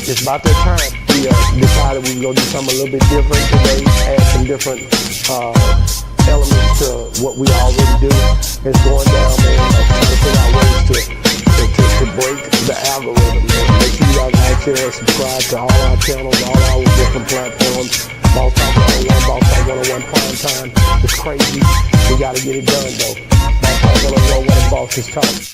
it's about that time. We decided we were going to do something a little bit different today, add some different elements to what we already do. It's going down, man. Trying to figure out ways to break the algorithm, man. Make sure you guys like, share, and subscribe to all our channels, all our different platforms. Boss Talk 101, Boss Talk 101 Primetime. It's crazy. We got to get it done, though. Boss Talk 101, where the boss is talking.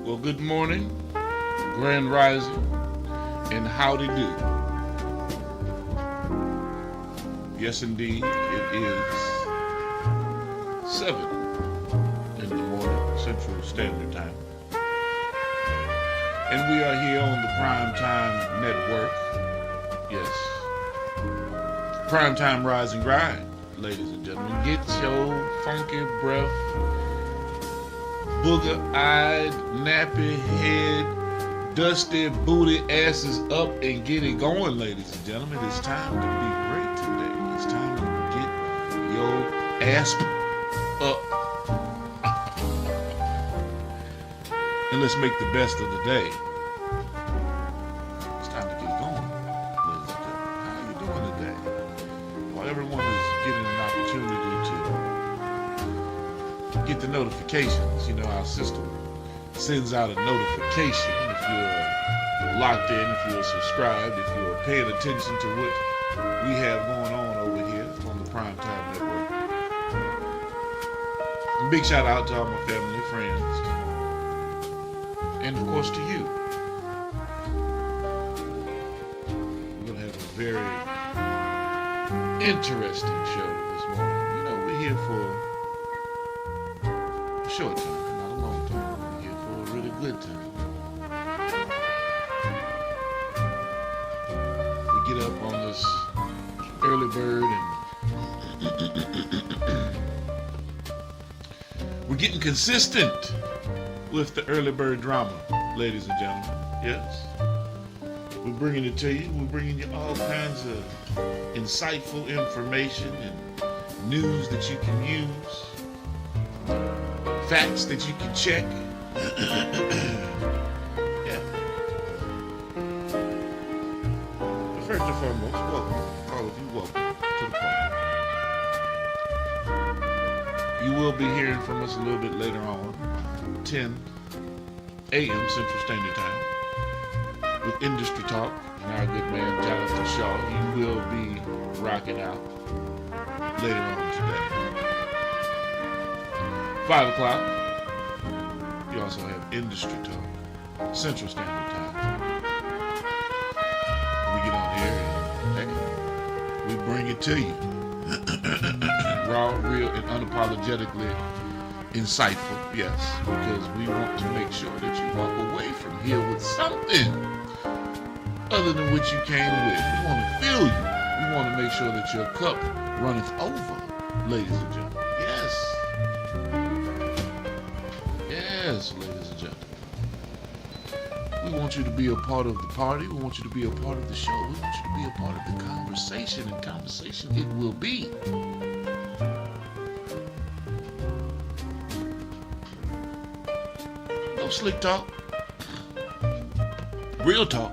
Well, good morning, Grand Rising, and howdy do. Yes, indeed, it is 7 in the morning, Central Standard Time. And we are here on the Primetime Network. Yes, Primetime Rise and Grind, ladies and gentlemen. Get your funky breath, booger-eyed, nappy-head, dusty booty asses up and get it going, ladies and gentlemen. It's time to be great today. It's time to get your ass up. And let's make the best of the day. It's time to get it going, ladies and gentlemen. How are you doing today? Well, everyone is getting an opportunity to get the notifications. You know, our system sends out a notification if you're locked in, if you're subscribed, if you're paying attention to what we have going on over here on the Primetime Network. And big shout out to all my family, friends, and of course to you. We're going to have a very interesting show this morning. You know, we're here for short time, not a long time. We're here for a really good time. We get up on this early bird and we're getting consistent with the early bird drama, ladies and gentlemen. Yes. We're bringing it to you. We're bringing you all kinds of insightful information and news that you can use. Facts that you can check. Yeah. But first and foremost, welcome. All of you, welcome to the party. You will be hearing from us a little bit later on, 10 a.m. Central Standard Time, with Industry Talk and our good man Jonathan Shaw. He will be rocking out later on today. 5 o'clock, you also have Industry Talk, Central Standard Time. We get on here and, hey, we bring it to you. Raw, real, and unapologetically insightful, yes, because we want to make sure that you walk away from here with something other than what you came with. We want to fill you. We want to make sure that your cup runneth over, ladies and gentlemen. Yes. Yes, ladies and gentlemen. We want you to be a part of the party. We want you to be a part of the show. We want you to be a part of the conversation, and conversation it will be. No slick talk. Real talk.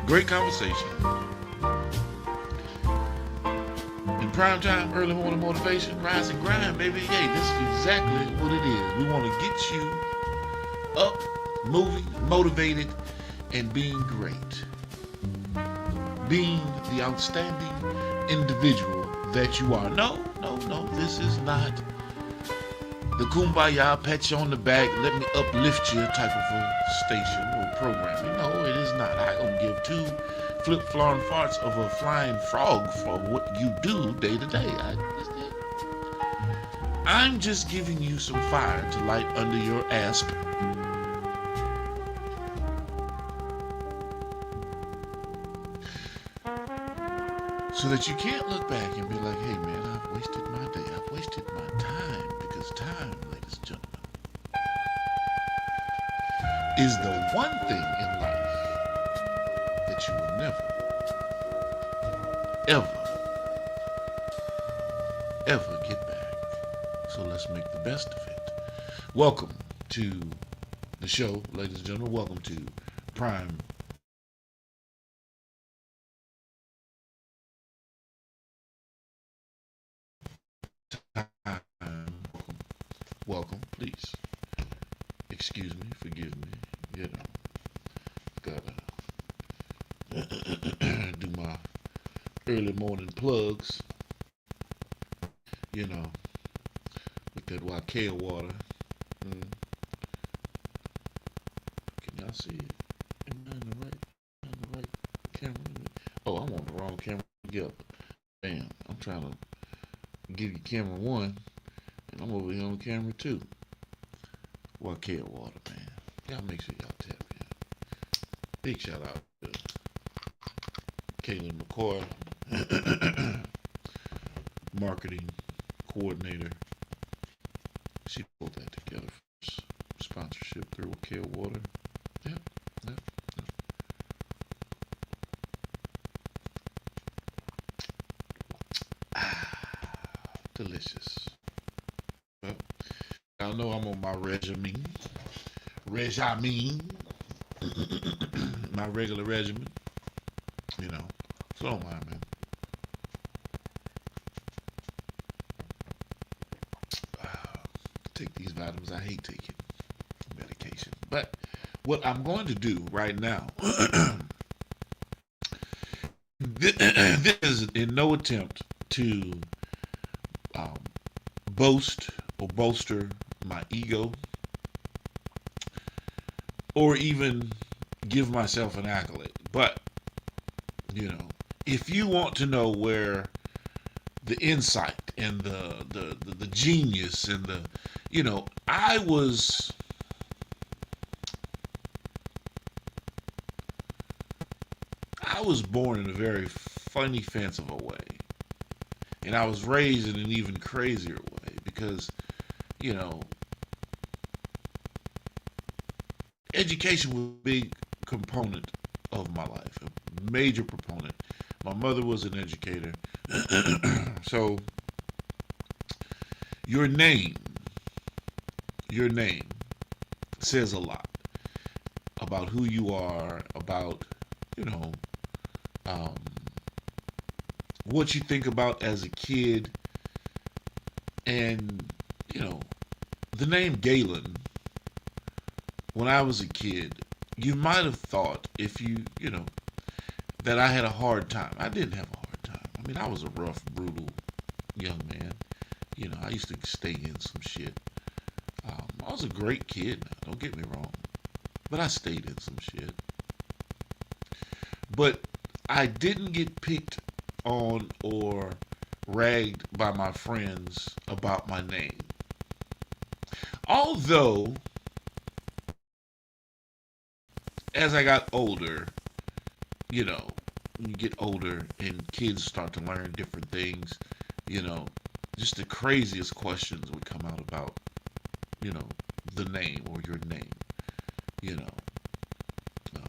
Great conversation. In prime time, early morning motivation, rise and grind, baby. Hey, this is exactly what it is. We want to get you up, moving, motivated, and being great. Being the outstanding individual that you are. No, this is not the kumbaya, pat you on the back, let me uplift you type of a station or programming. No, it is not. I don't give two flip-florin' farts of a flying frog for what you do day to day. I'm just giving you some fire to light under your asp. So that you can't look back and be like, hey man, I've wasted my day. I've wasted my time. Because time, ladies and gentlemen, is the one thing in life that you will never, ever, ever get back. So let's make the best of it. Welcome to the show, ladies and gentlemen. Welcome to Prime Time. Welcome, please. Excuse me, forgive me. You know, gotta do my early morning plugs. You know, with that Wakea water. Mm. Can y'all see it? Am I in the right camera? Oh, I'm on the wrong camera together. Damn, I'm trying to give you camera one, and I'm over here on camera two. Wakea water, man. Y'all make sure y'all tap in. Big shout out to Kaylin McCoy, marketing coordinator. She pulled that together for sponsorship through Wakea water. Yep, yep, yep. Delicious. Well, y'all know I'm on my regimen. My regular regimen. You know. So don't mind, man. Take these vitamins. I hate taking medication. But what I'm going to do right now, this is in no attempt to um, boast or bolster my ego or even give myself an accolade. But, you know, if you want to know where the insight and the genius and the, you know, I was born in a very funny, fanciful way. And I was raised in an even crazier way because, you know, education was a big component of my life, a major proponent. My mother was an educator. So your name says a lot about who you are, about, you know, um, what you think about as a kid. And, you know, the name Galen, when I was a kid, you might have thought if you know, that I had a hard time. I didn't have a hard time. I mean, I was a rough, brutal young man. You know, I used to stay in some shit. I was a great kid, now, don't get me wrong. But I stayed in some shit. But I didn't get picked on or ragged by my friends about my name. Although, as I got older, you know, when you get older and kids start to learn different things, you know, just the craziest questions would come out about, you know, the name or your name, you know. Um,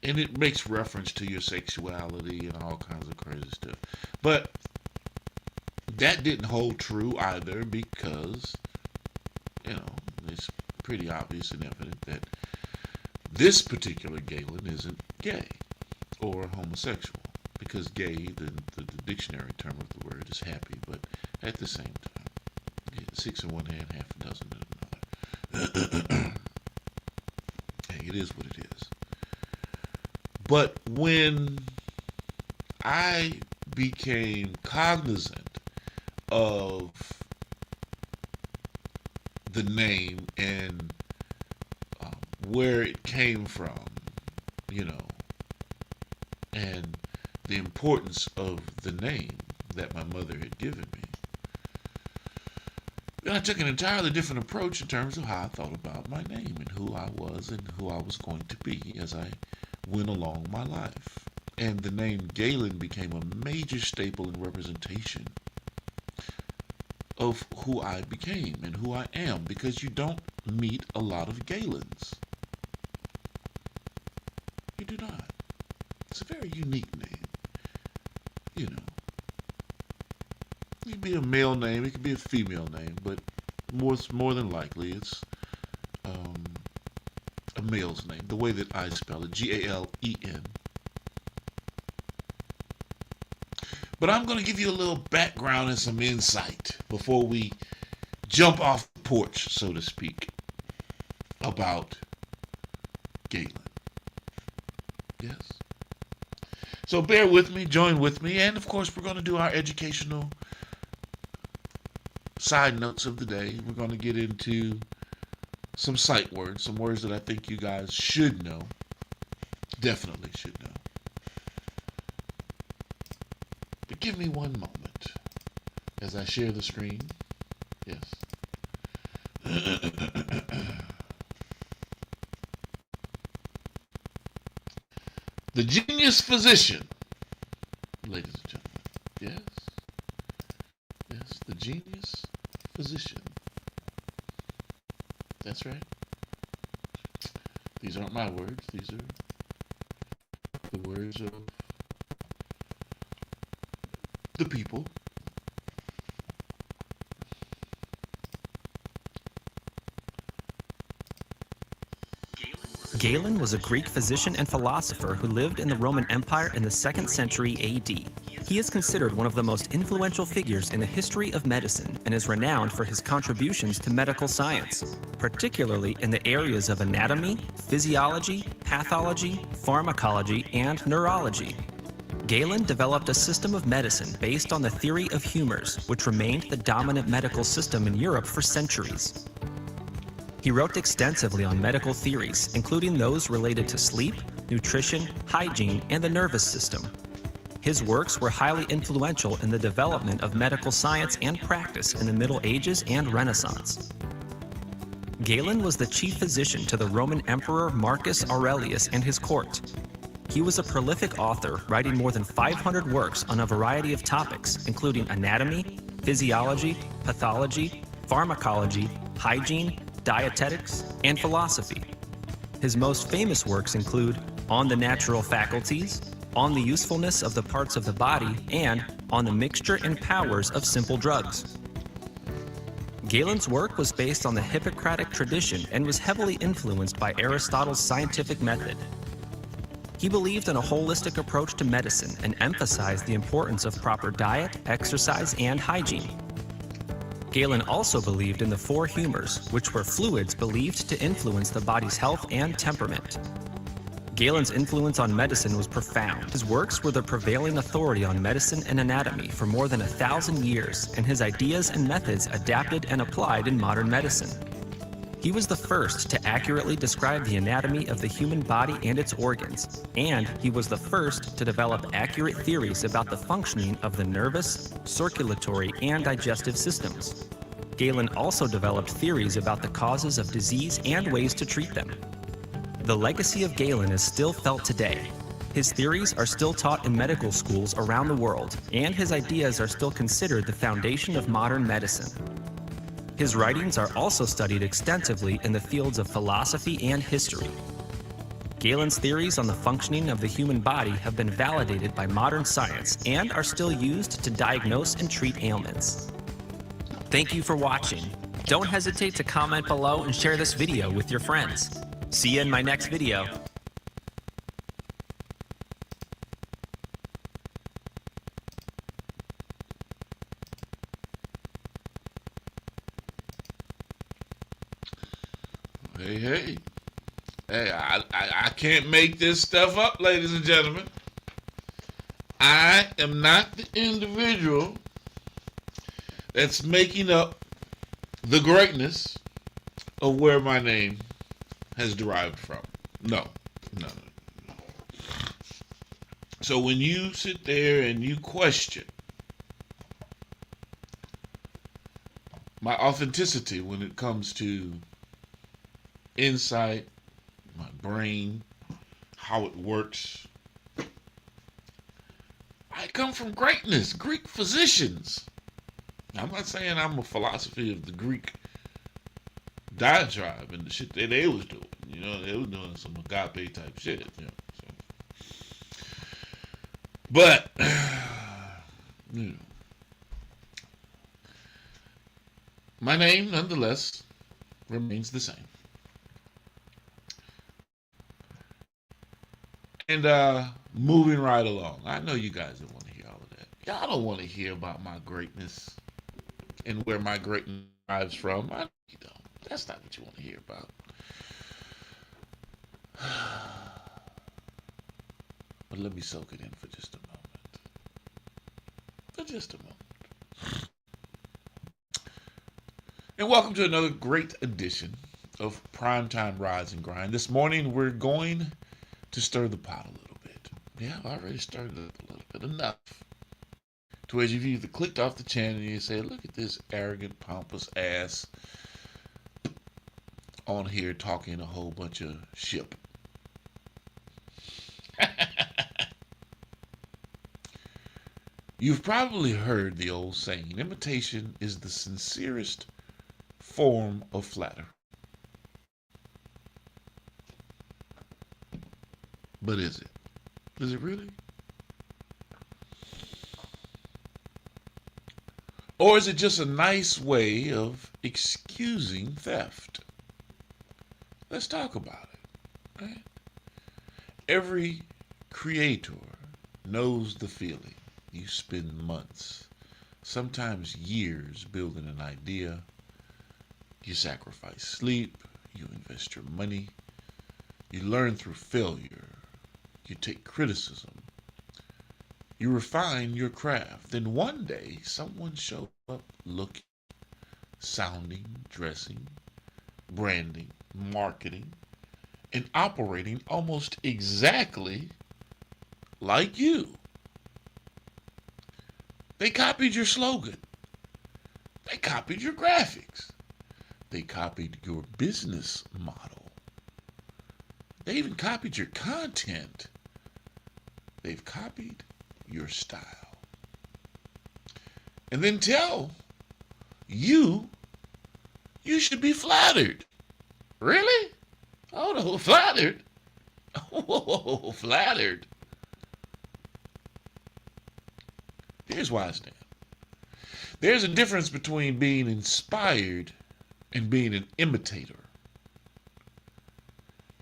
and it makes reference to your sexuality and all kinds of crazy stuff. But that didn't hold true either because, you know, it's pretty obvious and evident that this particular Galen isn't gay or homosexual because gay, the dictionary term of the word, is happy, but at the same time, six in one hand, half a dozen in another. Hey, it is what it is. But when I became cognizant of the name and where it came from, you know, and the importance of the name that my mother had given me, then I took an entirely different approach in terms of how I thought about my name and who I was and who I was going to be as I went along my life. And the name Galen became a major staple and representation of who I became and who I am, because you don't meet a lot of Galens. You do not. It's a very unique name. You know, it could be a male name, it could be a female name, but more than likely it's a male's name. The way that I spell it, Galen. But I'm going to give you a little background and some insight before we jump off the porch, so to speak, about Galen. Yes. So bear with me, join with me, and of course we're going to do our educational side notes of the day. We're going to get into some sight words, some words that I think you guys should know, definitely should know. But give me one moment as I share the screen. Yes. The genius physician, ladies and gentlemen. Yes, the genius physician. That's right. These aren't my words. These are the words of the people. Galen was a Greek physician and philosopher who lived in the Roman Empire in the 2nd century AD. He is considered one of the most influential figures in the history of medicine and is renowned for his contributions to medical science, particularly in the areas of anatomy, physiology, pathology, pharmacology, and neurology. Galen developed a system of medicine based on the theory of humors, which remained the dominant medical system in Europe for centuries. He wrote extensively on medical theories, including those related to sleep, nutrition, hygiene, and the nervous system. His works were highly influential in the development of medical science and practice in the Middle Ages and Renaissance. Galen was the chief physician to the Roman Emperor Marcus Aurelius and his court. He was a prolific author, writing more than 500 works on a variety of topics, including anatomy, physiology, pathology, pharmacology, hygiene, dietetics, and philosophy. His most famous works include On the Natural Faculties, On the Usefulness of the Parts of the Body, and On the Mixture and Powers of Simple Drugs. Galen's work was based on the Hippocratic tradition and was heavily influenced by Aristotle's scientific method. He believed in a holistic approach to medicine and emphasized the importance of proper diet, exercise, and hygiene. Galen also believed in the 4 humors, which were fluids believed to influence the body's health and temperament. Galen's influence on medicine was profound. His works were the prevailing authority on medicine and anatomy for more than 1,000 years, and his ideas and methods adapted and applied in modern medicine. He was the first to accurately describe the anatomy of the human body and its organs, and he was the first to develop accurate theories about the functioning of the nervous, circulatory, and digestive systems. Galen also developed theories about the causes of disease and ways to treat them. The legacy of Galen is still felt today. His theories are still taught in medical schools around the world, and his ideas are still considered the foundation of modern medicine. His writings are also studied extensively in the fields of philosophy and history. Galen's theories on the functioning of the human body have been validated by modern science and are still used to diagnose and treat ailments. Thank you for watching. Don't hesitate to comment below and share this video with your friends. See you in my next video. Hey, I can't make this stuff up, ladies and gentlemen. I am not the individual that's making up the greatness of where my name has derived from. No. So when you sit there and you question my authenticity when it comes to insight, my brain, how it works, I come from greatness, Greek physicians. I'm not saying I'm a philosophy of the Greek diatribe and the shit that they was doing. You know, they was doing some agape type shit. You know, so. But you know, my name nonetheless remains the same. And moving right along. I know you guys don't want to hear all of that. Y'all don't want to hear about my greatness and where my greatness derives from. I know you don't. That's not what you want to hear about. But let me soak it in for just a moment. For just a moment. And welcome to another great edition of Primetime Rise and Grind. This morning we're going to stir the pot a little bit. Yeah, I've already stirred it up a little bit. Enough. To where you've either clicked off the channel and you say, look at this arrogant, pompous ass on here talking a whole bunch of shit. You've probably heard the old saying, imitation is the sincerest form of flattery. But is it? Is it really? Or is it just a nice way of excusing theft? Let's talk about it. Right? Every creator knows the feeling. You spend months, sometimes years, building an idea. You sacrifice sleep. You invest your money. You learn through failure. You take criticism. You refine your craft. Then one day, someone shows up looking, sounding, dressing, branding, marketing, and operating almost exactly like you. They copied your slogan. They copied your graphics. They copied your business model. They even copied your content. They've copied your style. And then tell you should be flattered. Really? Oh no, flattered? Oh, flattered. Here's why I stand. There's a difference between being inspired and being an imitator.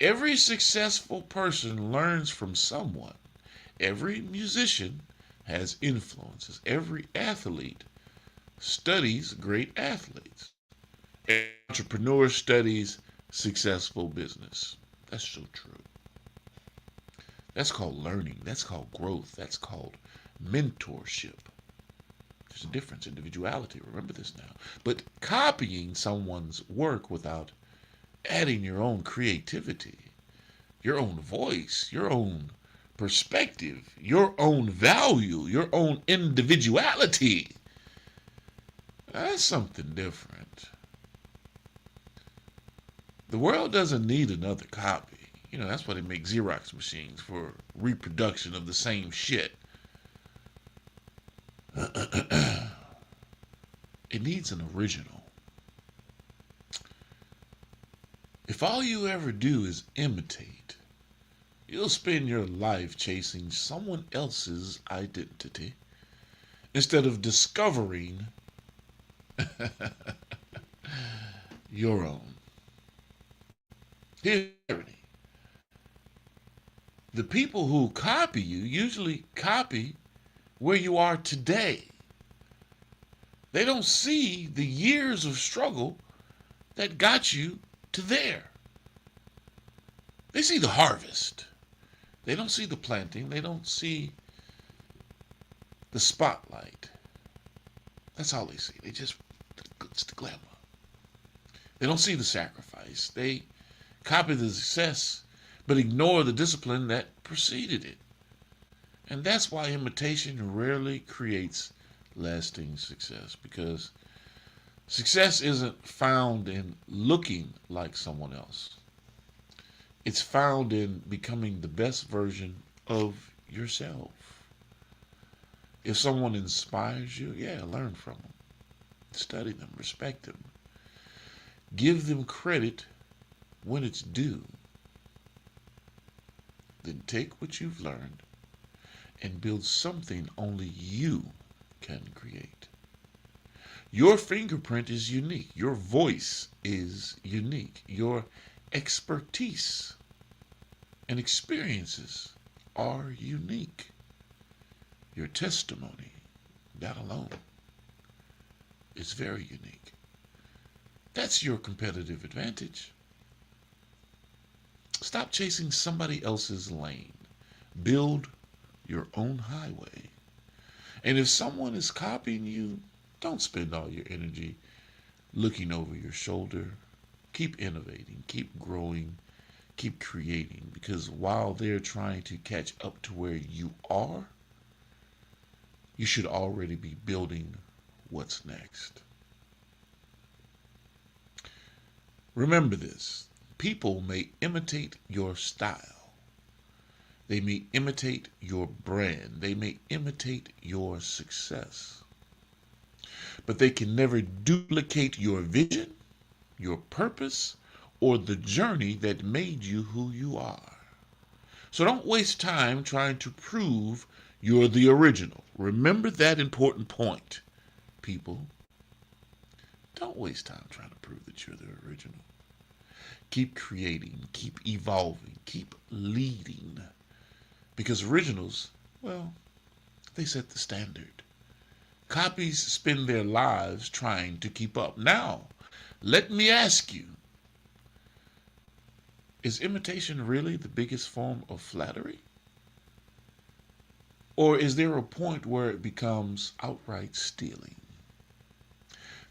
Every successful person learns from someone. Every musician has influences. Every athlete studies great athletes. Every entrepreneur studies successful business. That's so true. That's called learning. That's called growth. That's called mentorship. There's a difference, individuality. Remember this now. But copying someone's work without adding your own creativity, your own voice, your own perspective, your own value, your own individuality, that's something different. The world doesn't need another copy. You know, that's why they make Xerox machines, for reproduction of the same shit. It needs an original. If all you ever do is imitate, you'll spend your life chasing someone else's identity instead of discovering your own. Here's the irony. The people who copy you usually copy where you are today. They don't see the years of struggle that got you to there. They see the harvest. They don't see the planting. They don't see the spotlight. That's all they see. They just, it's the glamour. They don't see the sacrifice. They copy the success, but ignore the discipline that preceded it. And that's why imitation rarely creates lasting success, because success isn't found in looking like someone else. It's found in becoming the best version of yourself. If someone inspires you, yeah, learn from them. Study them, respect them. Give them credit when it's due. Then take what you've learned and build something only you can create. Your fingerprint is unique. Your voice is unique. Your expertise and experiences are unique. Your testimony, that alone, is very unique. That's your competitive advantage. Stop chasing somebody else's lane. Build your own highway. And if someone is copying you, don't spend all your energy looking over your shoulder. Keep innovating, keep growing, keep creating, because while they're trying to catch up to where you are, you should already be building what's next. Remember this: people may imitate your style. They may imitate your brand. They may imitate your success. But they can never duplicate your vision, your purpose, or the journey that made you who you are. So don't waste time trying to prove you're the original. Remember that important point, people. Don't waste time trying to prove that you're the original. Keep creating, keep evolving, keep leading. Because originals, well, they set the standard. Copies spend their lives trying to keep up. Now, let me ask you, is imitation really the biggest form of flattery? Or is there a point where it becomes outright stealing?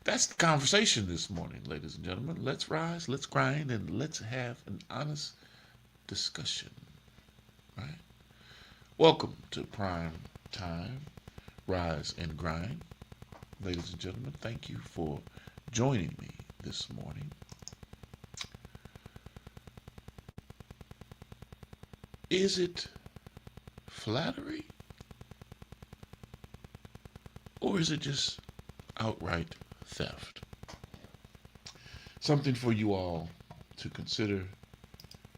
That's the conversation this morning, ladies and gentlemen. Let's rise, let's grind, and let's have an honest discussion. Right? Welcome to Prime Time, Rise and Grind. Ladies and gentlemen, thank you for joining me this morning. Is it flattery? Or is it just outright theft? Something for you all to consider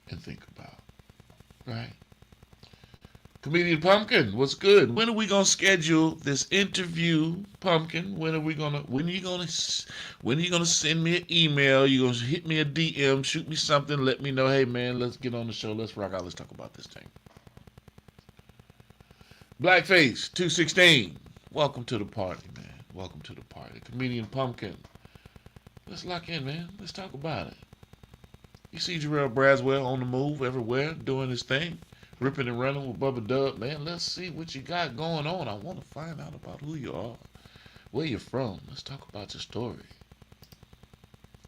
and think about, right? Comedian Pumpkin, what's good? When are we gonna schedule this interview, Pumpkin? When are you gonna send me an email? You gonna hit me a DM, shoot me something, let me know, hey man, let's get on the show, let's rock out, let's talk about this thing. Blackface 216, welcome to the party, man. Welcome to the party. Comedian Pumpkin, let's lock in, man. Let's talk about it. You see Jarrell Braswell on the move everywhere, doing his thing, ripping and running with Bubba Dub. Man, let's see what you got going on. I want to find out about who you are, where you're from. Let's talk about your story.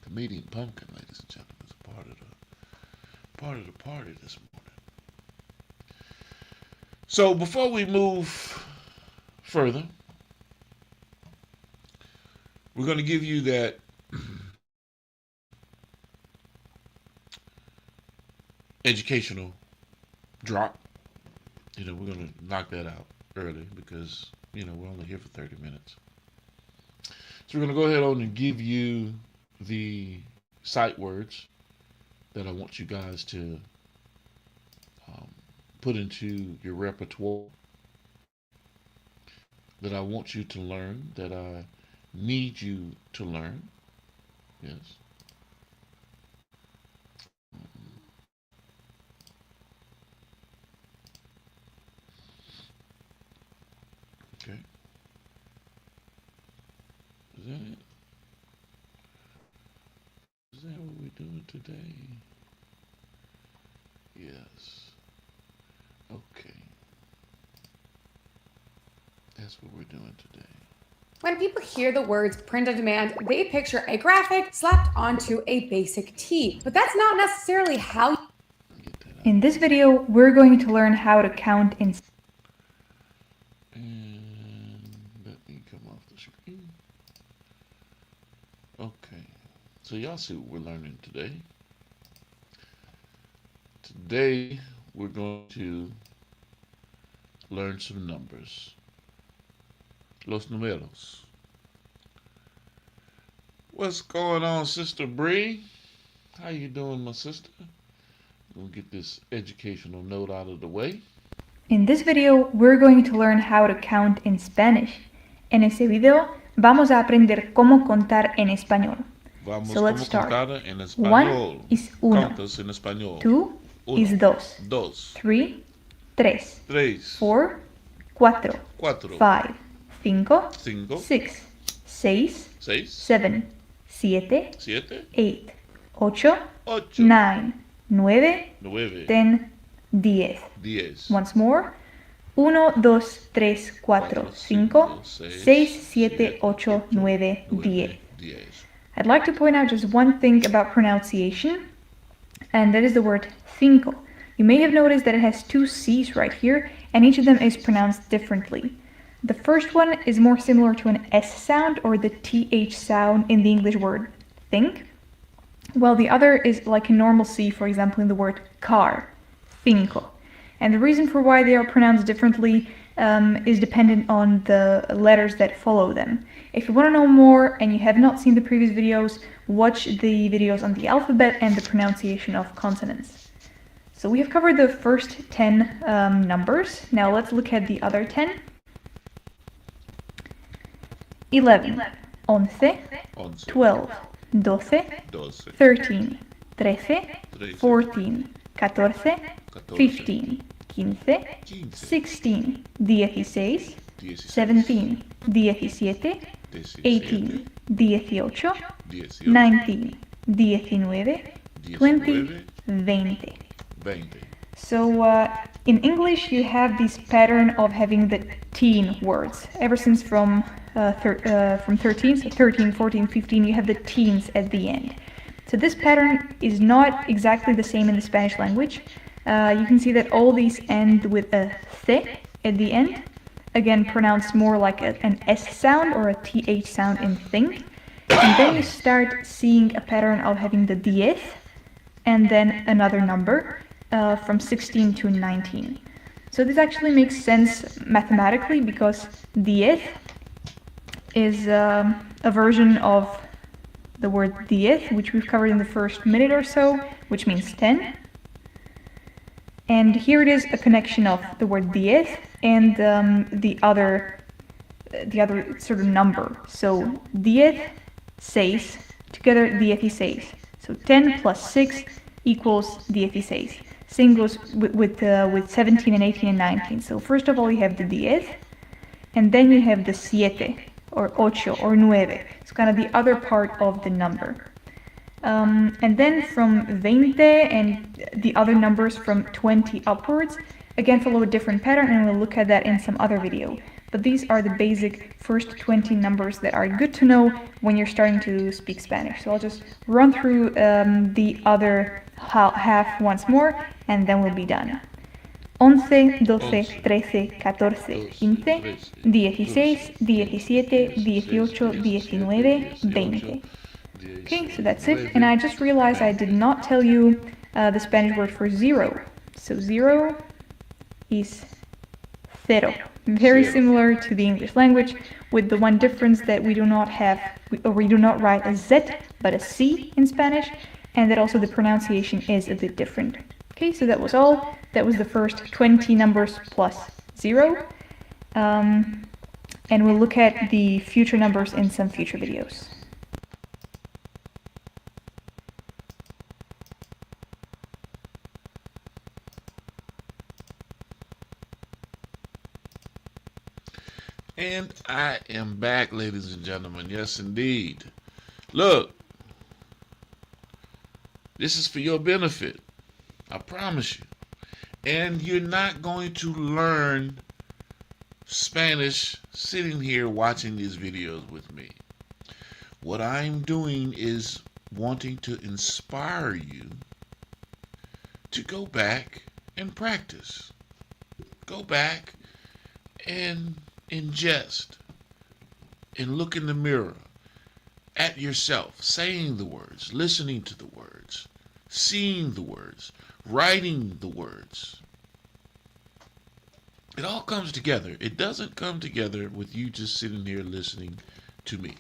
Comedian Pumpkin, ladies and gentlemen, is part of the party this morning. So before we move further, we're going to give you that educational drop. We're going to knock that out early because, we're only here for 30 minutes. So we're going to go ahead on and give you the sight words that I want you guys to put into your repertoire, that I want you to learn, that I need you to learn. Yes. Okay. Is that it? Is that what we're doing today? Yes. Okay. That's what we're doing today. When people hear the words print on demand, they picture a graphic slapped onto a basic tee. But that's not necessarily how. In this video, we're going to learn how to count in. And let me come off the screen. Okay. So y'all see what we're learning today. Today, we're going to learn some numbers. Los números. What's going on, Sister Bree? How you doing, my sister? We'll get this educational note out of the way. In this video, we're going to learn how to count in Spanish. En este video, vamos a aprender cómo contar en español. Vamos So let's como start. contar en español. 1 is uno. Contas en español. 2 is dos. Dos. 3, tres. Tres. 4, cuatro. Cuatro. 5, cinco. Cinco. 6, seis. Seis. 7, siete. Siete. 8, ocho. Ocho. 9, nueve. Nueve. 10, 10. 10. Once more. 1, 2, 3, 4, 5, 6, 7, 8, 9, 10. I'd like to point out just one thing about pronunciation, and that is the word cinco. You may have noticed that it has two C's right here, and each of them is pronounced differently. The first one is more similar to an S sound or the TH sound in the English word think, while the other is like a normal C, for example, in the word car, cinco. And the reason for why they are pronounced differently is dependent on the letters that follow them. If you want to know more and you have not seen the previous videos, watch the videos on the alphabet and the pronunciation of consonants. So we have covered the first 10 numbers. Now let's look at the other 10. 11, 11, 12, 12, 13, 13, 14, 14, 15, 15, 16, 16, 17, 17, 18, 18, 19, 19, 20, 20. So in English you have this pattern of having the teen words. Ever since from 13, so 13, 14, 15, you have the teens at the end. So this pattern is not exactly the same in the Spanish language. You can see that all these end with a th at the end, again pronounced more like an S sound or a TH sound in think. And then you start seeing a pattern of having the diez and then another number from 16 to 19. So this actually makes sense mathematically because diez is a version of the word diez, which we've covered in the first minute or so, which means 10. And here it is a connection of the word diez and the other sort of number. So diez, seis, together dieciséis. So 10 plus 6 equals dieciséis. Same goes with 17 and 18 and 19. So first of all you have the diez, and then you have the siete, or ocho, or nueve. It's kind of the other part of the number. And then from 20 and the other numbers from 20 upwards, again follow a different pattern, and we'll look at that in some other video. But these are the basic first 20 numbers that are good to know when you're starting to speak Spanish. So I'll just run through the other half once more, and then we'll be done. 11, 12, 13, 14, 15, 16, 17, 18, 19, 20. Okay, so that's it. And I just realized I did not tell you the Spanish word for zero. So zero is cero. Very similar to the English language, with the one difference that we do not have, or we do not write a Z, but a C in Spanish, and that also the pronunciation is a bit different. Okay, so that was all. That was the first 20 numbers plus 0. And we'll look at the future numbers in some future videos. And I am back, ladies and gentlemen. Yes, indeed. Look, this is for your benefit. I promise you. And you're not going to learn Spanish sitting here watching these videos with me. What I'm doing is wanting to inspire you to go back and practice. Go back and ingest and look in the mirror at yourself, saying the words, listening to the words, seeing the words, writing the words. It all comes together. It doesn't come together with you just sitting here listening to me.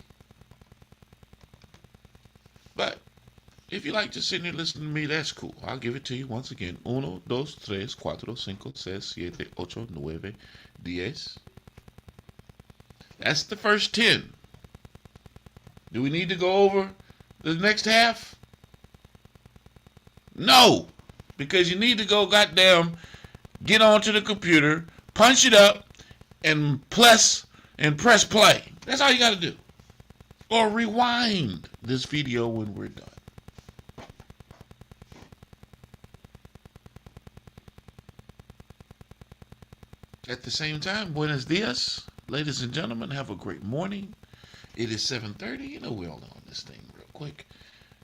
But if you like just sitting here listening to me, that's cool. I'll give it to you once again. 1, 2, 3, 4, 5, 6, 7, 8, 9, 10. That's the first 10. Do we need to go over the next half? No. Because you need to go goddamn get onto the computer, punch it up, and press play. That's all you got to do. Or rewind this video when we're done. At the same time, buenos dias, ladies and gentlemen. Have a great morning. It is 7:30. You know we're all on this thing real quick,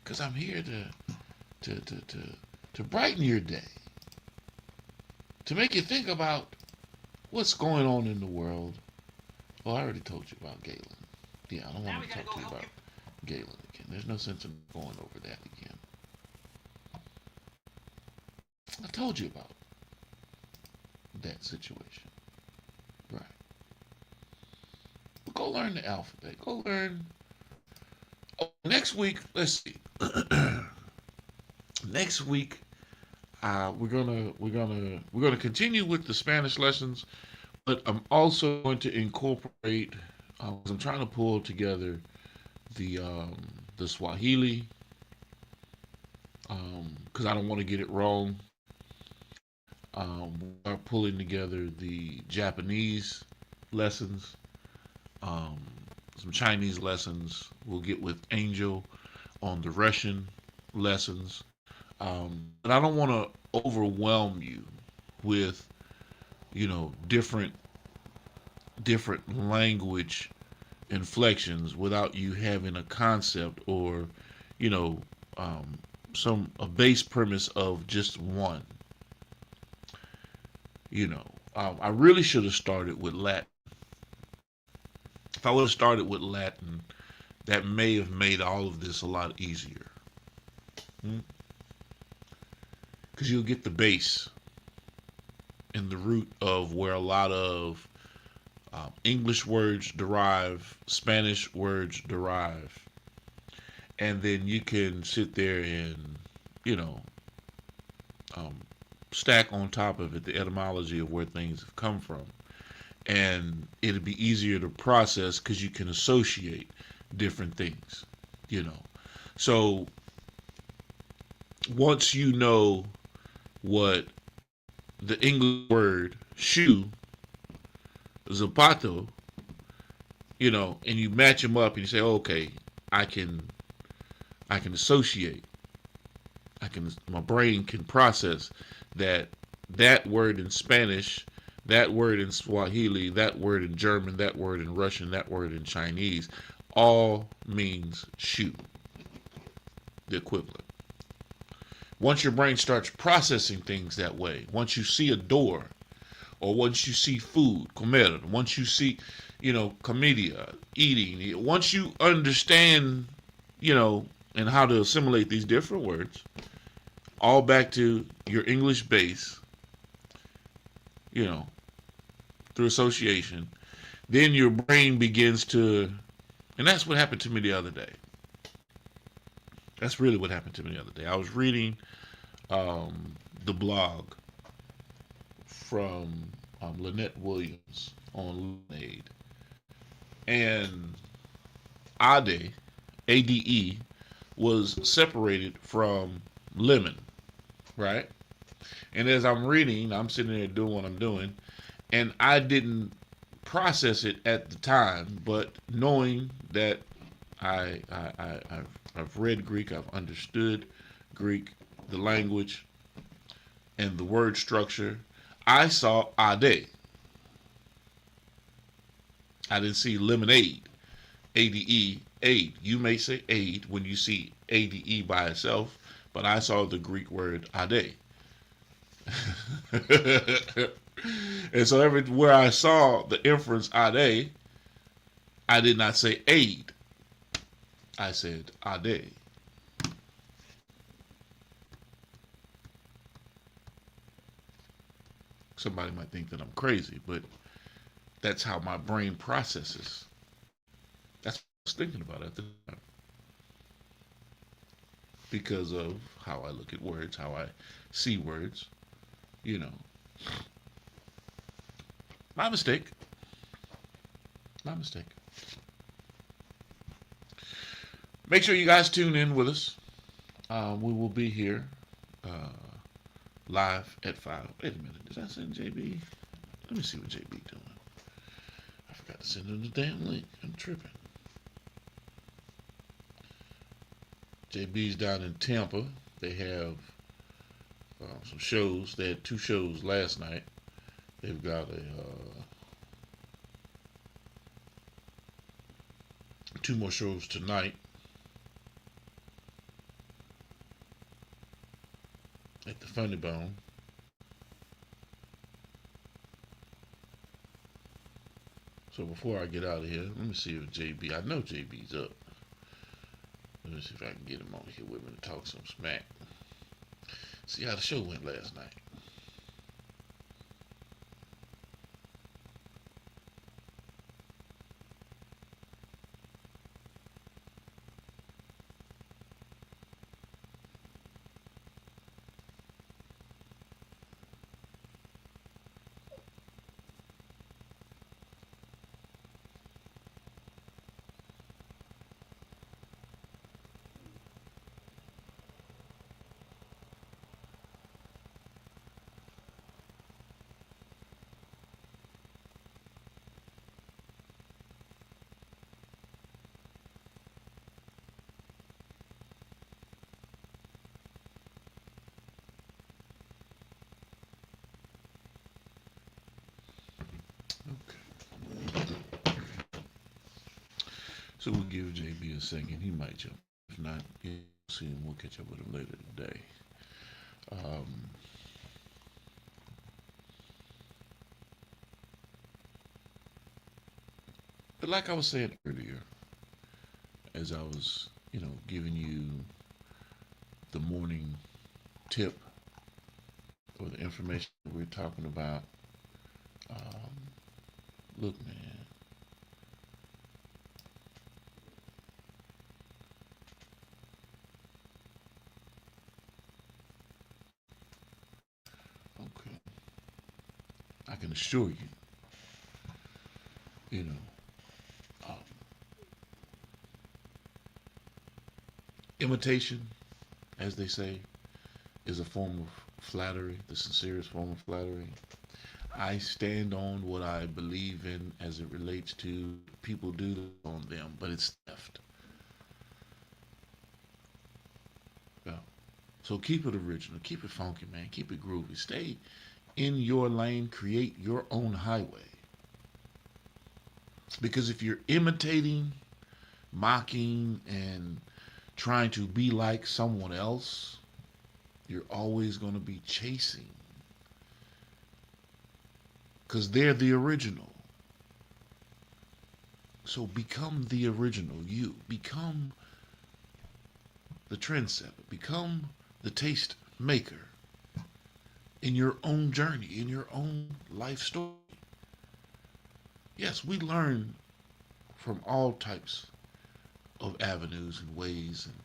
because I'm here to brighten your day, to make you think about what's going on in the world. Well, I already told you about Galen. Yeah, I don't want to talk to you about Galen again. There's no sense in going over that again. I told you about that situation. Right. But go learn the alphabet. Go learn. Oh, next week, let's see. Next week, we're gonna continue with the Spanish lessons, but I'm also going to incorporate. I'm trying to pull together the Swahili, because I don't want to get it wrong. We are pulling together the Japanese lessons, some Chinese lessons. We'll get with Angel on the Russian lessons. But I don't want to overwhelm you with, different language inflections without you having a concept or, a base premise of just one. I really should have started with Latin. If I would have started with Latin, that may have made all of this a lot easier. Because you'll get the base and the root of where a lot of English words derive, Spanish words derive. And then you can sit there and, stack on top of it the etymology of where things have come from. And it'll be easier to process because you can associate different things, So once you know what the English word shoe, zapato, and you match them up and you say, okay, I can associate. My brain can process that word in Spanish, that word in Swahili, that word in German, that word in Russian, that word in Chinese, all means shoe, the equivalent. Once your brain starts processing things that way, once you see a door, or once you see food, comer, once you see, comedia, eating, once you understand, and how to assimilate these different words, all back to your English base, through association, then your brain begins to, and that's what happened to me the other day. That's really what happened to me the other day. I was reading the blog from Lynette Williams on Lemonade. And Ade, A-D-E, was separated from lemon, right? And as I'm reading, I'm sitting there doing what I'm doing, and I didn't process it at the time, but knowing that I've read Greek, I've understood Greek, the language, and the word structure, I saw Ade. I didn't see lemonade, A-D-E, aid. You may say aid when you see A-D-E by itself, but I saw the Greek word Ade. And so everywhere I saw the inference Ade, I did not say aid. I said Ade. Somebody might think that I'm crazy, but that's how my brain processes. That's what I was thinking about at the time. because of how I look at words, how I see words. You know, my mistake. My mistake. Make sure you guys tune in with us. We will be here live at 5. Wait a minute. Did I send JB? Let me see what JB doing. I forgot to send him the damn link. I'm tripping. JB's down in Tampa. They have some shows. They had 2 shows last night. They've got a 2 more shows tonight at the Funny Bone. So before I get out of here, let me see if JB, I know JB's up. Let me see if I can get him on here with me to talk some smack. See how the show went last night. So we'll give JB a second. He might jump. If not, you'll see him. We'll catch up with him later today. But like I was saying earlier, as I was, giving you the morning tip or the information we're talking about, look, man. Okay. I can assure you, imitation, as they say, is a form of flattery, the sincerest form of flattery. I stand on what I believe in as it relates to people do on them, but it's theft. Yeah. So keep it original, keep it funky, man, keep it groovy. Stay in your lane, create your own highway. Because if you're imitating, mocking, and trying to be like someone else, you're always going to be chasing. Because they're the original. So become the original you. Become the trendsetter. Become the taste maker in your own journey, in your own life story. Yes, we learn from all types of avenues and ways and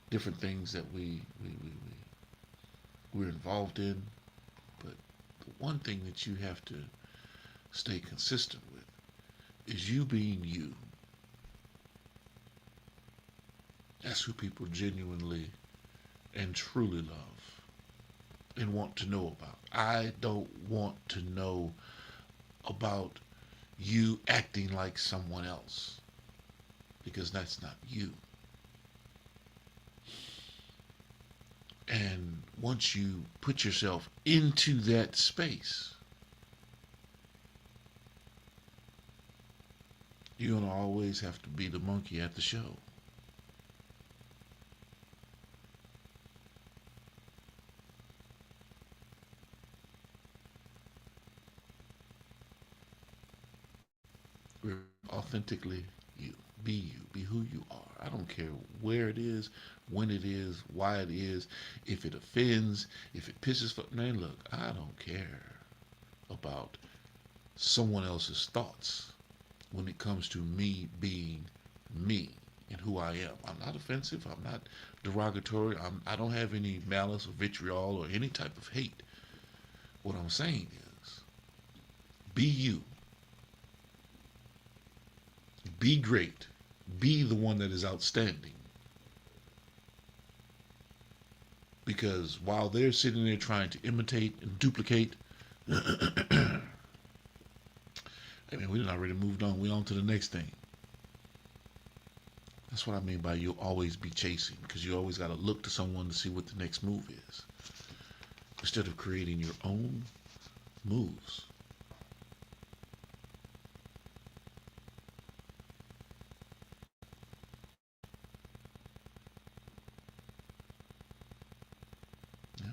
different things that we're involved in. But the one thing that you have to stay consistent with is you being you. That's who people genuinely and truly love and want to know about. I don't want to know about you acting like someone else, because that's not you. And once you put yourself into that space, you're going to always have to be the monkey at the show. Authentically you. Be you. Be who you are. I don't care where it is, when it is, why it is, if it offends, if it pisses. Man, look, I don't care about someone else's thoughts when it comes to me being me and who I am. I'm not offensive. I'm not derogatory. I don't have any malice or vitriol or any type of hate. What I'm saying is, be you. Be great. Be the one that is outstanding. Because while they're sitting there trying to imitate and duplicate, hey man, we done already moved on. We on to the next thing. That's what I mean by you'll always be chasing, because you always got to look to someone to see what the next move is, instead of creating your own moves. Yeah.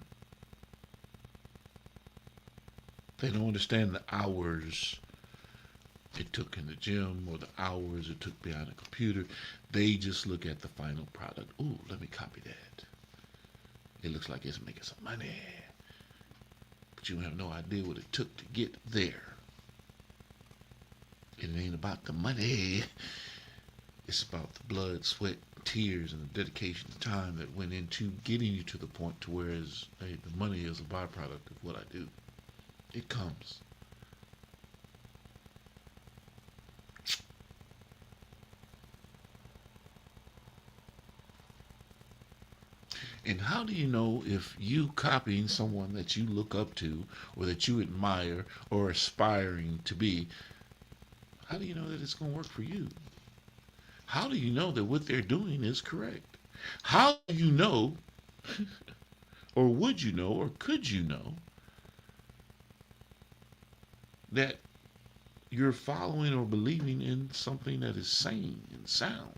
They don't understand the hours it took in the gym or the hours it took behind a computer. They just look at the final product. Ooh, let me copy that. It looks like it's making some money. But you have no idea what it took to get there. It ain't about the money. It's about the blood, sweat, tears, and the dedication and time that went into getting you to the point to where hey, the money is a byproduct of what I do. It comes. And how do you know if you copying someone that you look up to or that you admire or aspiring to be, how do you know that it's going to work for you? How do you know that what they're doing is correct? How do you know, or would you know, or could you know that you're following or believing in something that is sane and sound?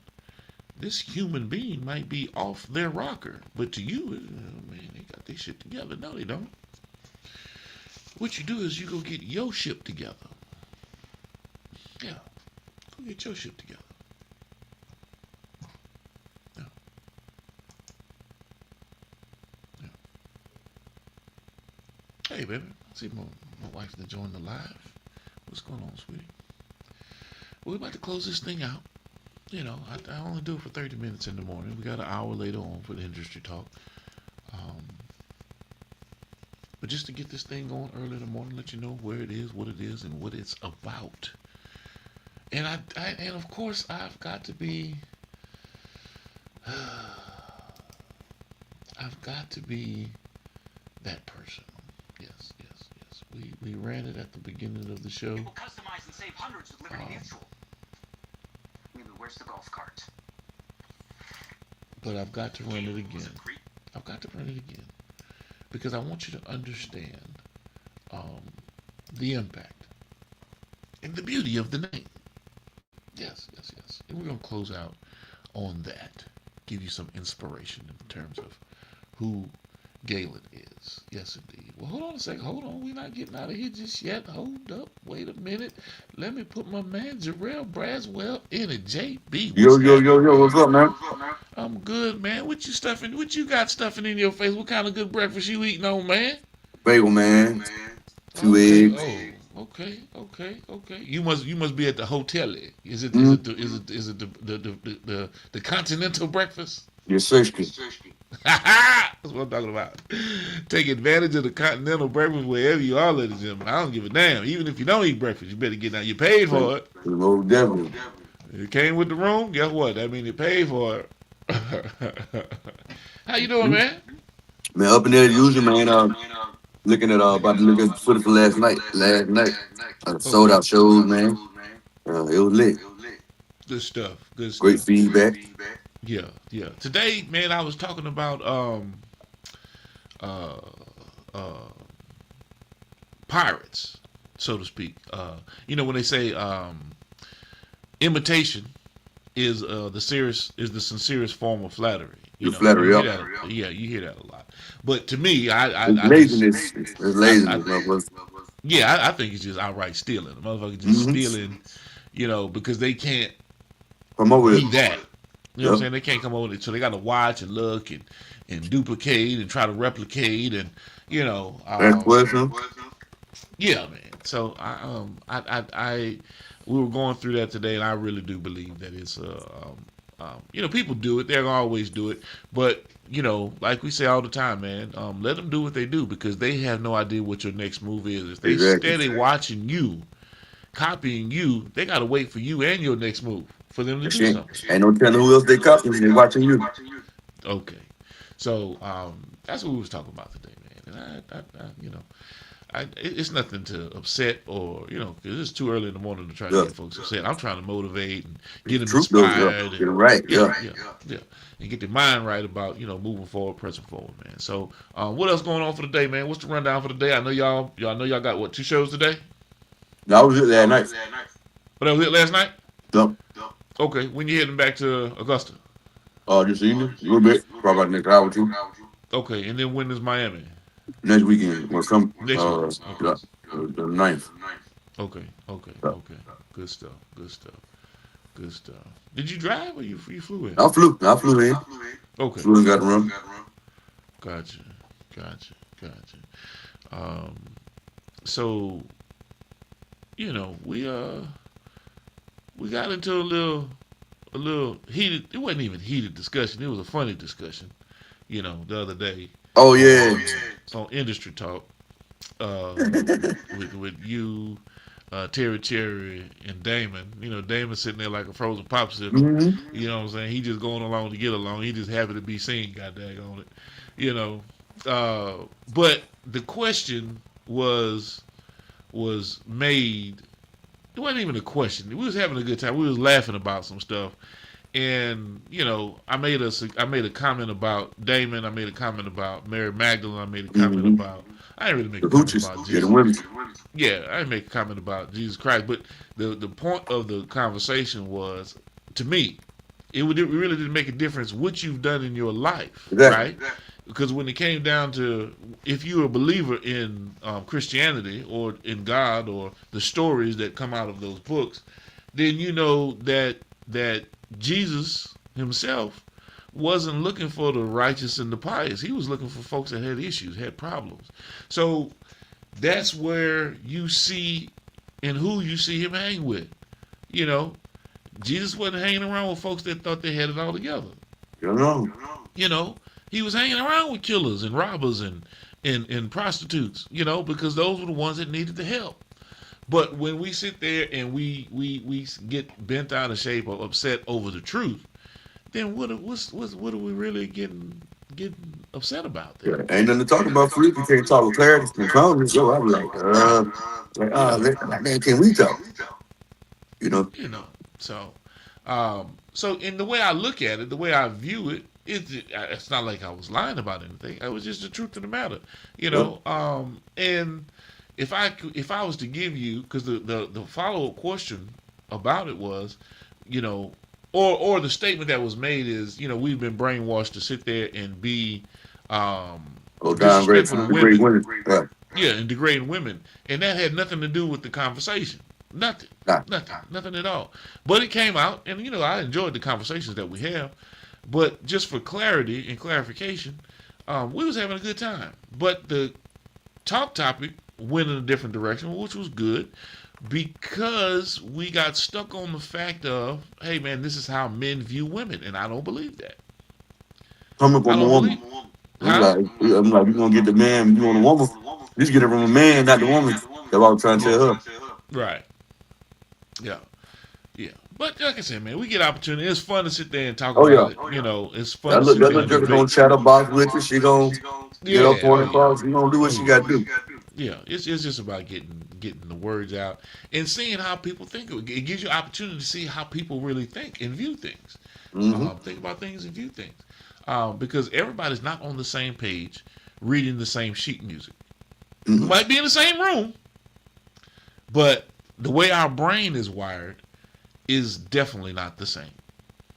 This human being might be off their rocker, but to you, oh man, they got their shit together. No, they don't. What you do is you go get your shit together. Yeah, go get your shit together. Yeah. Yeah. Hey, baby, I see my wife that joined the live. What's going on, sweetie? We're about to close this thing out. You know, I only do it for 30 minutes in the morning. We got an hour later on for the industry talk. But just to get this thing going early in the morning, let you know where it is, and what it's about. And and of course, I've got to be, that person. Yes. We ran it at the beginning of the show. People customize and save hundreds with Liberty Mutual. Where's the golf cart? But I've got to run it again. Because I want you to understand the impact and the beauty of the name. Yes. And we're going to close out on that. Give you some inspiration in terms of who Galen is. Yes, indeed. Well, hold on a second. Hold on. We're not getting out of here just yet. Hold up. Wait a minute. Let me put my man Jarrell Braswell in it. JB. Yo. What's up, man? I'm good, man. What you got stuffing in your face? What kind of good breakfast you eating on, man? Bagel, man. Two eggs. Oh, okay. You must be at the hotel. Is it the continental breakfast? Yes, sir. That's what I'm talking about. Take advantage of the continental breakfast wherever you are, ladies and gentlemen. I don't give a damn. Even if you don't eat breakfast, you better get out. You paid for it. Oh, definitely. It came with the room. Guess what? That means you paid for it. How you doing, man? Man, up in there as usual, man. Looking at about to look at footage for last night. Sold out shows, man. It was lit. Good stuff. Great feedback. Yeah. Today, man, I was talking about pirates, so to speak. When they say imitation is the sincerest form of flattery. Flattery, yeah. You hear that a lot. But to me, I laziness. It's laziness. I think it's just outright stealing. The motherfucker just stealing, because they can't be that. You know what I'm saying? They can't come over with it, so they got to watch and look and duplicate and try to replicate and yeah, man. So we were going through that today, and I really do believe that it's People do it. They're gonna always do it. But like we say all the time, man, let them do what they do because they have no idea what your next move is. If they Exactly. steady watching you, copying you, they gotta wait for you and your next move for them to do Shit. something. Ain't no telling who else they copying. They watching you. Okay, so that's what we was talking about today, man. And it's nothing to upset or because it's too early in the morning to try to get folks upset. I'm trying to motivate and get them Truth though, inspired. get it right. Yeah, and get their mind right about moving forward, pressing forward, man. So what else going on for the day, man? What's the rundown for the day? I know y'all got what, 2 shows today? That was it last night. But that was it last night? Yep. Okay, when you heading back to Augusta? This evening, a little bit, probably about the next hour or two. Okay, and then when is Miami? Next weekend, or some Next week. Okay. the 9th. Okay. Good stuff. Did you drive or you flew in? I flew in. Okay. Flew and got the room. Gotcha. So, we got into a little heated. It wasn't even heated discussion. It was a funny discussion. The other day. Oh yeah. On Industry Talk, with you, Terry Cherry, and Damon. Damon sitting there like a frozen popsicle. Mm-hmm. You know what I'm saying? He just going along to get along. He just happy to be seen. God daggone it. But the question was made. It wasn't even a question. We was having a good time. We was laughing about some stuff. And I made a comment about Damon. I made a comment about Mary Magdalene. I made a comment about. I didn't really make a comment about Jesus. Yeah, I didn't make a comment about Jesus Christ. But the point of the conversation was, to me, it really didn't make a difference what you've done in your life, right? Because when it came down to if you're a believer in Christianity or in God or the stories that come out of those books, then you know that Jesus himself wasn't looking for the righteous and the pious. He was looking for folks that had issues, had problems. So that's where you see and who you see him hang with. Jesus wasn't hanging around with folks that thought they had it all together. He was hanging around with killers and robbers and prostitutes, because those were the ones that needed the help. But when we sit there and we get bent out of shape or upset over the truth, then what are we really getting upset about there? Ain't nothing to talk about. Free, you can't talk with clarity and calmness. So I'm like, man, can we talk? So in the way I look at it, the way I view it, it's not like I was lying about anything. It was just the truth of the matter, and if I was to give you, because the follow-up question about it was, or the statement that was made is, we've been brainwashed to sit there and be disrespectful to women. Right. Yeah, and degrading women. And that had nothing to do with the conversation. Nothing at all. But it came out, and I enjoyed the conversations that we have. But just for clarity and clarification, we was having a good time. But the talk topic went in a different direction, which was good, because we got stuck on the fact of, hey man, this is how men view women, and I don't believe that. Coming from a woman. I'm like, you're gonna get the man, you want a woman. Just get it from a man, not the woman. That's what I was trying to tell her. Right. Yeah. But like I said, man, we get opportunity. It's fun to sit there and talk about it. It's fun. That little girl gonna chat about with you. She gonna get up on the cross. She gonna do what she gotta do. Yeah, it's just about getting the words out and seeing how people think. It gives you opportunity to see how people really think and view things. Think about things and view things. Because everybody's not on the same page, reading the same sheet music. Might be in the same room, but the way our brain is wired is definitely not the same,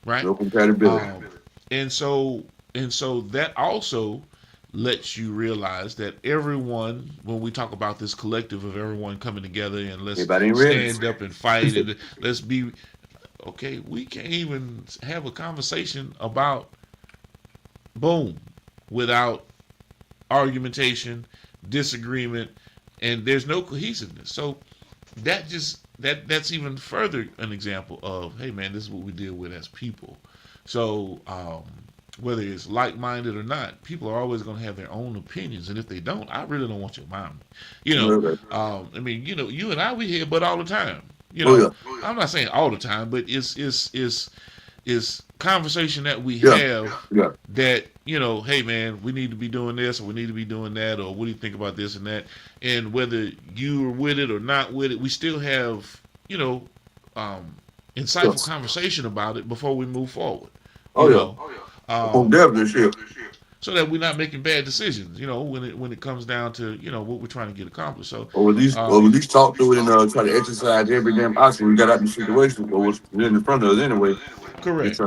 right? No compatibility. And so that also lets you realize that everyone, when we talk about this collective of everyone coming together and let's stand up and fight and let's be okay, we can't even have a conversation about boom without argumentation, disagreement, and there's no cohesiveness. So that's even further an example of, hey man, this is what we deal with as people. So whether it's like-minded or not, people are always going to have their own opinions, and if they don't, I really don't want your mind. I mean, you and I, we hear but all the time. Oh yeah. I'm not saying all the time, but it's conversation that we Yeah. have Yeah. that hey man, we need to be doing this or we need to be doing that, or what do you think about this and that? And whether you are with it or not with it, we still have insightful conversation about it before we move forward. Oh yeah. Definitely shit. So that we're not making bad decisions, when it comes down to what we're trying to get accomplished. So or at least talk through it and try to exercise every damn option we got out in the situation or what's in front of us anyway. Correct.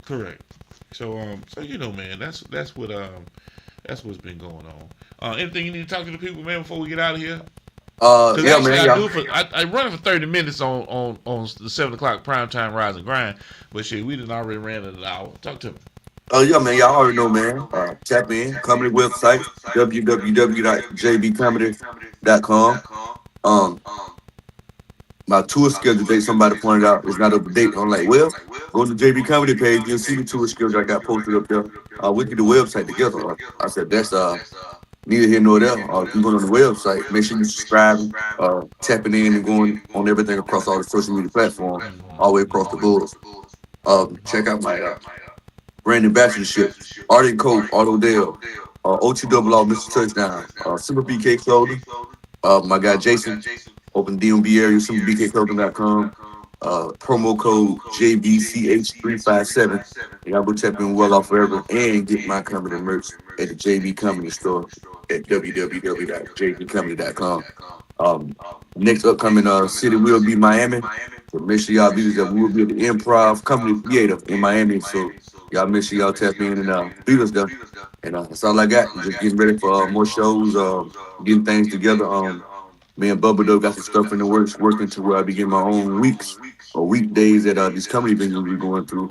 Correct. So man, that's what's been going on. Anything you need to talk to the people, man, before we get out of here? Yeah, man. I run it for 30 minutes on the 7 o'clock primetime rise and grind, but shit, we done already ran it an hour. Talk to me. Yeah, man. Y'all already know, man. Tap in. Comedy website, www.jbcomedy.com. My tour schedule date, somebody pointed out, is not up to date. I'm like, well, go to the JB Comedy page. You'll see the tour schedule I got posted up there. We get the website together. I said, that's neither here nor there. If you go on the website, make sure you subscribe, tapping in and going on everything across all the social media platforms, all the way across the board. Check out my brand ambassadorship, Art & Co, Auto Dale, OTWL, Mr. Touchdown, Super BK Clothing, my guy Jason, open DMB area, superbkclothing.com, promo code JBCH357. Y'all go tap in well off forever and get my comedy merch at the JB Comedy store at www.jbcomedy.com. Next upcoming city will be Miami. So make sure y'all be there. We will be at the Improv Comedy Theater in Miami. So y'all make sure y'all tap in and beat us there. And that's all I got. Just getting ready for more shows, getting things together. Me and Bubba Dub got some stuff in the works, working to where I begin my own weeks or weekdays that these comedy venues will be going through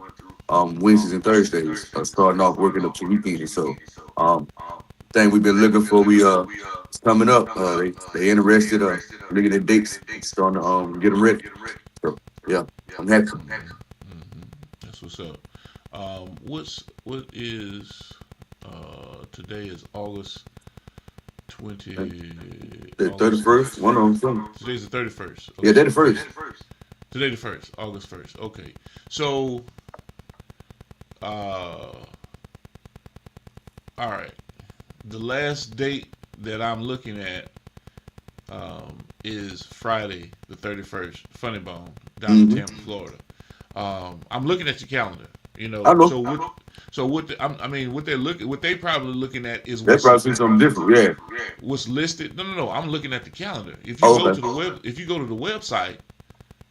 Wednesdays and Thursdays, starting off working up to weekends. So thing we've been looking for, it's coming up. They interested, looking at dates, starting to get them ready. So yeah, I'm happy. That's what's up. What is today is August 20. The 31st. One on something. Today's the 31st. Okay. Yeah, the 1st. Today the 1st, August 1st. Okay, so all right. The last date that I'm looking at is Friday the 31st, Funny Bone, down in Tampa, Florida. I'm looking at your calendar. I know. What they probably looking at is they probably something different. Yeah. What's listed? No. I'm looking at the calendar. If you go to the if you go to the website,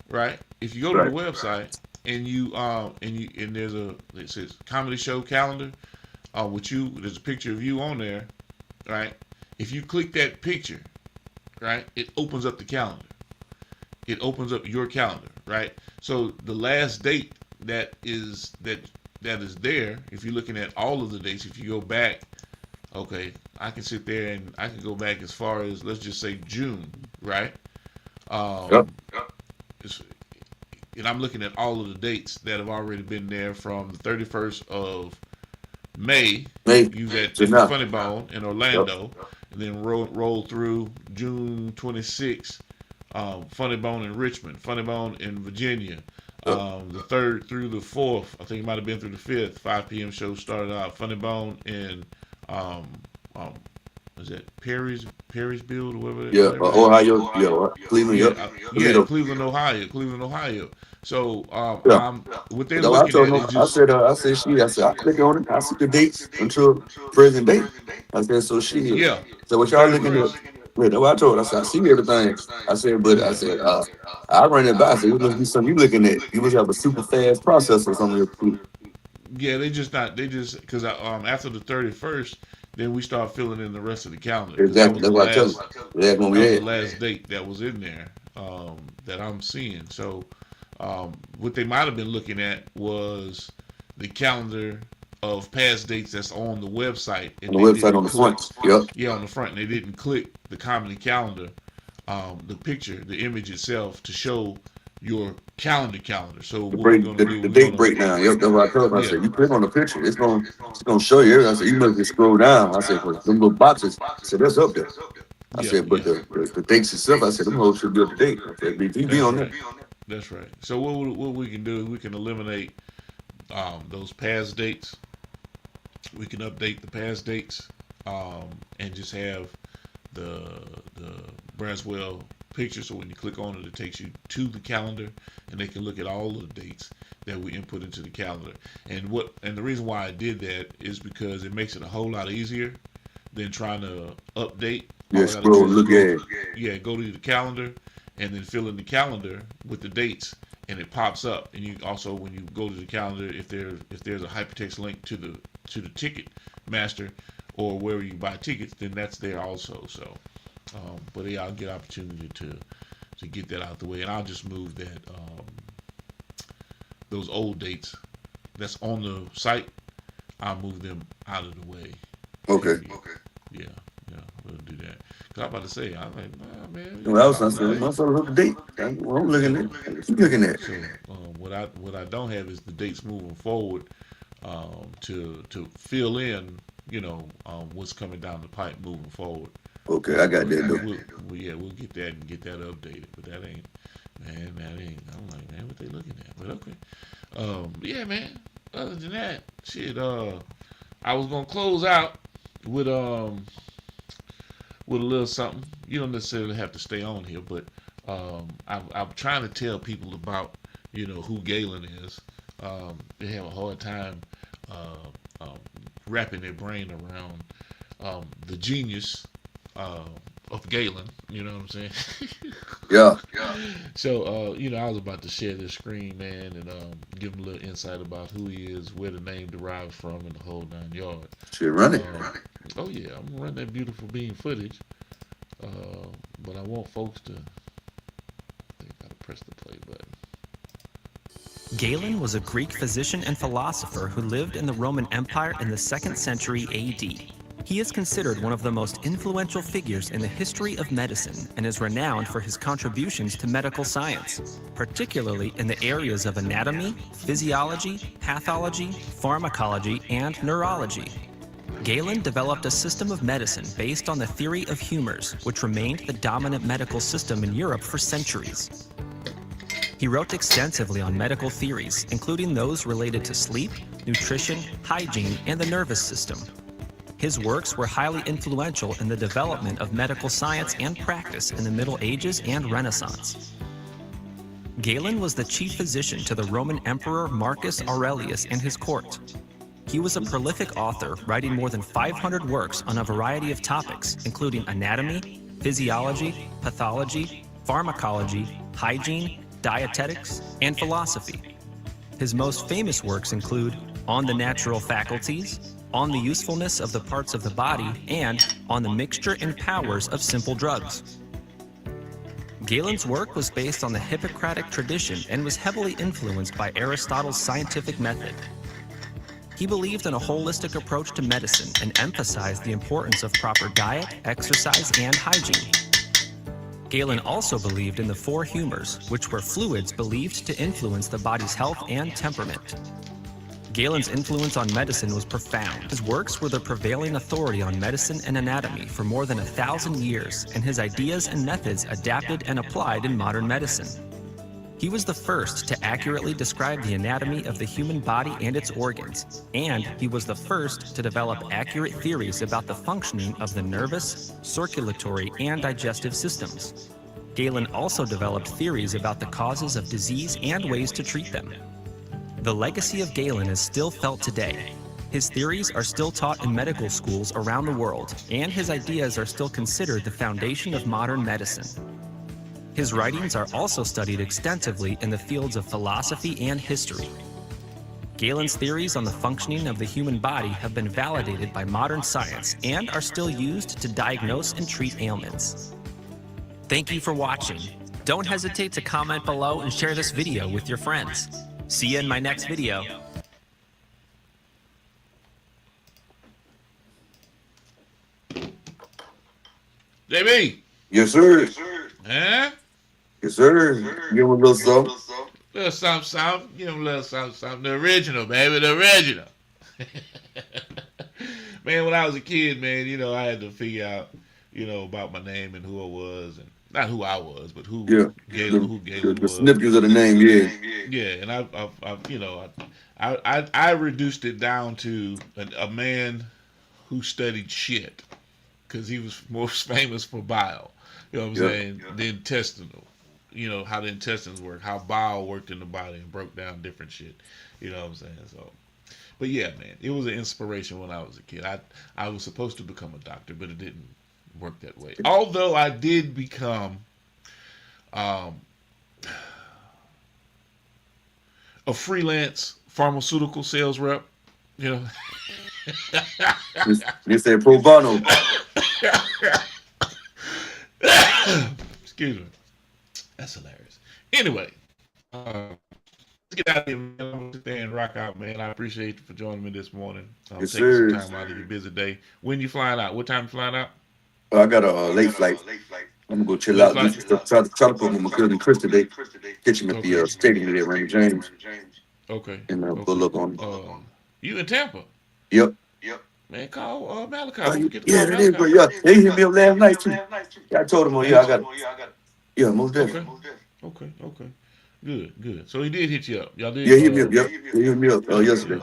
right? If you go to the website and it says comedy show calendar, there's a picture of you on there, right? If you click that picture, right, it opens up the calendar. It opens up your calendar, right? So the last date that is there, if you're looking at all of the dates, if you go back, okay, I can sit there and I can go back as far as, let's just say June, right? And I'm looking at all of the dates that have already been there from the 31st of May. You was at Funny Bone in Orlando, and then roll through June 26th, Funny Bone in Richmond, Funny Bone in Virginia. The 3rd through the 4th, I think it might have been through the 5th, 5 p.m. show started out. Funny Bone in is that Perrysville or whatever? Yeah, Ohio. Cleveland. Cleveland, Ohio. So what they're looking at is just, I said I click on it. I see the dates until present date. I said so So what y'all looking at? That's what I told her. I said I see everything. I said I run it by. I said it must be something you looking at. You must have a super fast processor or something. Yeah, because after the 31st, then we start filling in the rest of the calendar. Exactly. That's what I told you. That's when we had the last date that was in there that I'm seeing. So what they might have been looking at was the calendar of past dates that's on the website. And on the website on the front. Yep. Yeah, on the front. And they didn't click the comedy calendar, the picture, the image itself to show your calendar. So The what we're break, gonna do, the we're date gonna breakdown. Yep, that's what I told him. I yeah, said, you click on the picture, it's gonna show you. I said, you must just scroll down. I said, but them little boxes. I said, that's up there. I yeah, said, but yeah. the dates itself, I said, them hoes should be up to date. I said, be That's on there. right. That's right. So what we can do is we can eliminate those past dates. We can update the past dates, and just have the Braswell picture. So when you click on it, it takes you to the calendar, and they can look at all of the dates that we input into the calendar. And the reason why I did that is because it makes it a whole lot easier than trying to update. All Yeah, I gotta do scroll, is look go, at it. yeah, go to the calendar, and then fill in the calendar with the dates, and it pops up. And you also, when you go to the calendar, if there's a hypertext link to the ticket master or wherever you buy tickets, then that's there also. So, but yeah, I'll get opportunity to get that out the way, and I'll just move that those old dates that's on the site. I'll move them out of the way. Okay. Yeah, we'll do that. Cause I'm about to say, I'm like, nah, man, Well, I was saying, my son look at the date. What I'm looking so, at. Keep looking at. so what I don't have is the dates moving forward, to fill in, what's coming down the pipe moving forward. Okay, I got that though. We'll get that and get that updated. But that ain't. I'm like, man, what they looking at? But okay. Yeah, man. Other than that, shit. I was gonna close out with a little something. You don't necessarily have to stay on here, but I'm trying to tell people about who Galen is. They have a hard time wrapping their brain around the genius of Galen. You know what I'm saying? Yeah. So, I was about to share this screen, man, and give them a little insight about who he is, where the name derives from, and the whole 9 yards. Shit, run it. Oh yeah, I'm gonna run that beautiful beam footage, but I want folks to. They gotta press the play button. Galen was a Greek physician and philosopher who lived in the Roman Empire in the 2nd century AD. He is considered one of the most influential figures in the history of medicine and is renowned for his contributions to medical science, particularly in the areas of anatomy, physiology, pathology, pharmacology, and neurology. Galen developed a system of medicine based on the theory of humors, which remained the dominant medical system in Europe for centuries. He wrote extensively on medical theories, including those related to sleep, nutrition, hygiene, and the nervous system. His works were highly influential in the development of medical science and practice in the Middle Ages and Renaissance. Galen was the chief physician to the Roman Emperor Marcus Aurelius and his court. He was a prolific author, writing more than 500 works on a variety of topics, including anatomy, physiology, pathology, pharmacology, hygiene, dietetics, and philosophy. His most famous works include On the Natural Faculties, On the Usefulness of the Parts of the Body, and On the Mixture and Powers of Simple Drugs. Galen's work was based on the Hippocratic tradition and was heavily influenced by Aristotle's scientific method. He believed in a holistic approach to medicine and emphasized the importance of proper diet, exercise, and hygiene. Galen also believed in the 4 humors, which were fluids believed to influence the body's health and temperament. Galen's influence on medicine was profound. His works were the prevailing authority on medicine and anatomy for more than 1,000 years, and his ideas and methods adapted and applied in modern medicine. He was the first to accurately describe the anatomy of the human body and its organs, and he was the first to develop accurate theories about the functioning of the nervous, circulatory, and digestive systems. Galen also developed theories about the causes of disease and ways to treat them. The legacy of Galen is still felt today. His theories are still taught in medical schools around the world, and his ideas are still considered the foundation of modern medicine. His writings are also studied extensively in the fields of philosophy and history. Galen's theories on the functioning of the human body have been validated by modern science and are still used to diagnose and treat ailments. Thank you for watching. Don't hesitate to comment below and share this video with your friends. See you in my next video. JB. Yes, sir. Huh? Yes, sir. Give him a little something. Little something, something. Give him a little something, something. The original, baby, the original. Man, when I was a kid, man, I had to figure out, about my name and who I was, and not who I was, but who Yeah. Galen, The, who the, Galen the was. significance of the name, yeah. Yeah, and I reduced it down to a man who studied shit because he was most famous for bile. You know what I'm Yeah. saying? The intestinal. How the intestines work, how bile worked in the body and broke down different shit. You know what I'm saying? So, but yeah, man, it was an inspiration when I was a kid. I was supposed to become a doctor, but it didn't work that way. Although I did become um, a freelance pharmaceutical sales rep. You know. They said pro bono. Excuse me. That's hilarious. Anyway, let's get out of here, man. I'm gonna sit there and rock out, man. I appreciate you for joining me this morning. Yes, Taking some sir. time out of your busy day. When you flying out? What time you flying out? I got a late flight. I'm gonna go chill Late out. Do flight. some stuff. Try to put my cousin Chris today. Catch him at Okay. the stadium today, Raymond James, Okay. and pull Okay. up on him. You in Tampa? Yep. Man, call Malachi. Oh, Don't forget to yeah, call that is, Malachi. bro. Yeah, he hit me up last night too. Yeah, I told him, oh Now yeah, he I got. Yeah, most okay. definitely. Okay. Good. So he did hit you up. Y'all Yeah, did. he hit me up. Yep, he hit me up yesterday.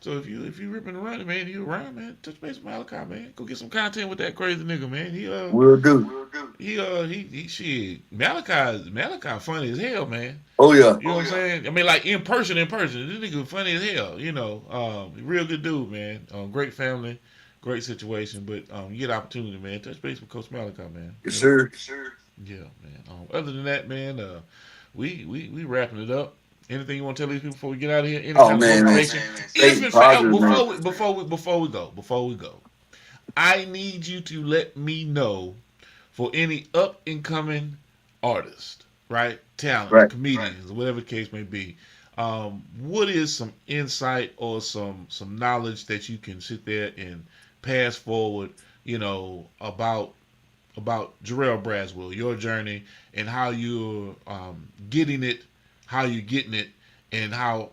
So if you ripping and running, man, you around, man, touch base with Malachi, man. Go get some content with that crazy nigga, man. Will do. He shit. Malachi funny as hell, man. Oh yeah. You know what I'm saying? I mean, like in person. This nigga funny as hell. Real good dude, man. Great family, great situation. But you get opportunity, man. Touch base with Coach Malachi, man. Yes, sir. Yeah, man. Other than that, man, we wrapping it up. Anything you want to tell these people before we get out of here? Any Oh kind of man, man. motivation? Stay positive, man. Before we go, I need you to let me know for any up and coming artists, right? Talent, Right. comedians, whatever the case may be. What is some insight or some knowledge that you can sit there and pass forward, about Jarrell Braswell, your journey, and how you're getting it, how you're getting it, and how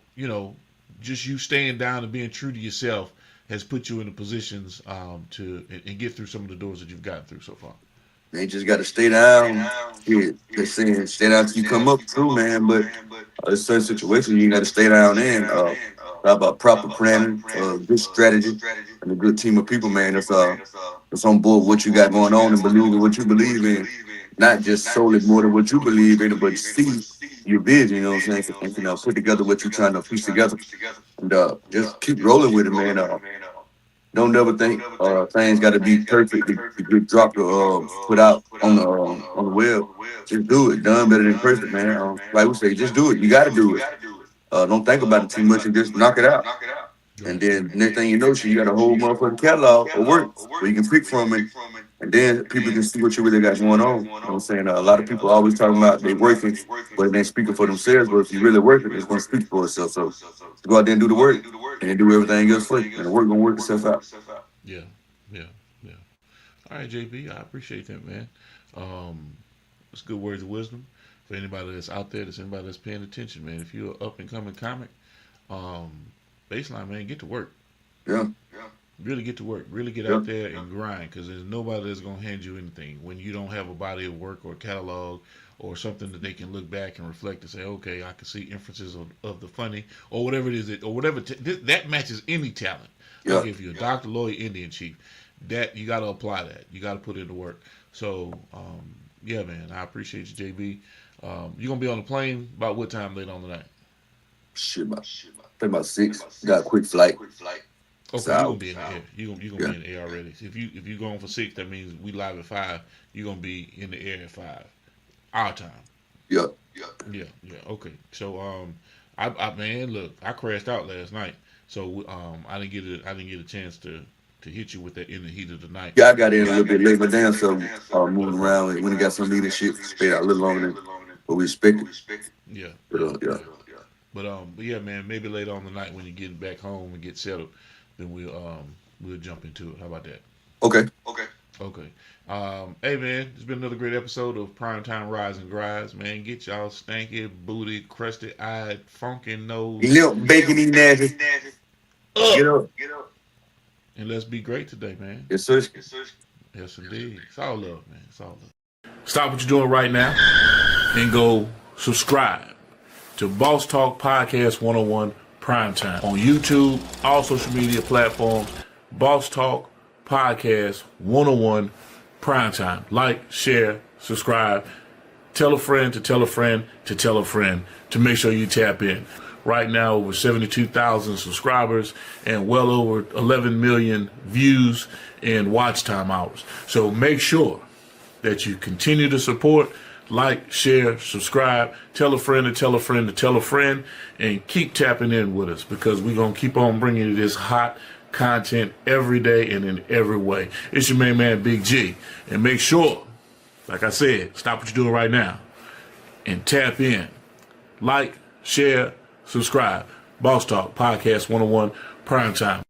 just you staying down and being true to yourself has put you in the positions to and get through some of the doors that you've gotten through so far. They just got to stay down. Yeah, they're saying stay down till you come up through, man. But there's certain situations you got to stay down in. About proper planning, good strategy, and a good team of people, man. That's on board with what you got going on and believe in what you believe in. Not just solely more than what you believe in, but see your vision. You know what I'm saying? And put together what you're trying to piece together, and just keep rolling with it, man. Don't never think things got to be perfect to get dropped or put out on the web. Just do it. Done better than perfect, man. Like we say, just do it. You got to do it. Don't think about it too much and just knock it out. And then next thing you know, you got a whole motherfucking catalog of work where you can pick from it. And then people can see what you really got going on. You know what I'm saying? A lot of people always talking about they working, but they ain't speaking for themselves. But if you really working, it's going to speak for itself. So go out there and do the work and then do everything else for you. And the work going to work itself out. Yeah. All right, JB, I appreciate that, man. It's good words of wisdom for anybody that's out there, anybody that's paying attention, man. If you're an up and coming comic, baseline, man, get to work. Yeah. Really get to work. Really get out there and grind, because there's nobody that's going to hand you anything when you don't have a body of work or a catalog or something that they can look back and reflect and say, okay, I can see inferences of the funny or whatever it is, or whatever that matches any talent. Yeah. Like if you're a doctor, lawyer, Indian chief, that you got to apply that. You got to put in the work. So, yeah, man, I appreciate you, JB. You gonna be on the plane about what time later on tonight? Shit, about 6. Got a quick flight. Okay, So, you're gonna be in the air. You're gonna be in the air already. So if you going for 6, that means we live at 5. You're gonna be in the air at 5, our time. Yep. Yeah. Okay. So I man, look, I crashed out last night, so I didn't get a chance to hit you with that in the heat of the night. Yeah, I got in a little bit late, but damn, so moving around when he got some leadership, stayed out a little longer than what we expected. Yeah. Yeah. But yeah, man, maybe later on the night when you get back home and get settled, then we'll jump into it. How about that? Okay. Okay. Hey man, it's been another great episode of Primetime Rise and Grinds, man. Get y'all stanky, booty, crusty eyed, funky nose Limp, bacon, eating asses. up. Get up. And let's be great today, man. Yes, sir. Yes, indeed. It's all love, man. It's all love. Stop what you're doing right now and go subscribe to Boss Talk Podcast 101 Primetime on YouTube, all social media platforms. Boss Talk Podcast 101 Primetime. Like, share, subscribe. Tell a friend to tell a friend to tell a friend to make sure you tap in. Right now, over 72,000 subscribers and well over 11 million views and watch time hours. So make sure that you continue to support, like, share, subscribe, tell a friend to tell a friend to tell a friend, and keep tapping in with us because we're going to keep on bringing you this hot content every day and in every way. It's your main man, Big G. And make sure, like I said, stop what you're doing right now and tap in. Like, share, subscribe. Boss Talk Podcast 101 Primetime.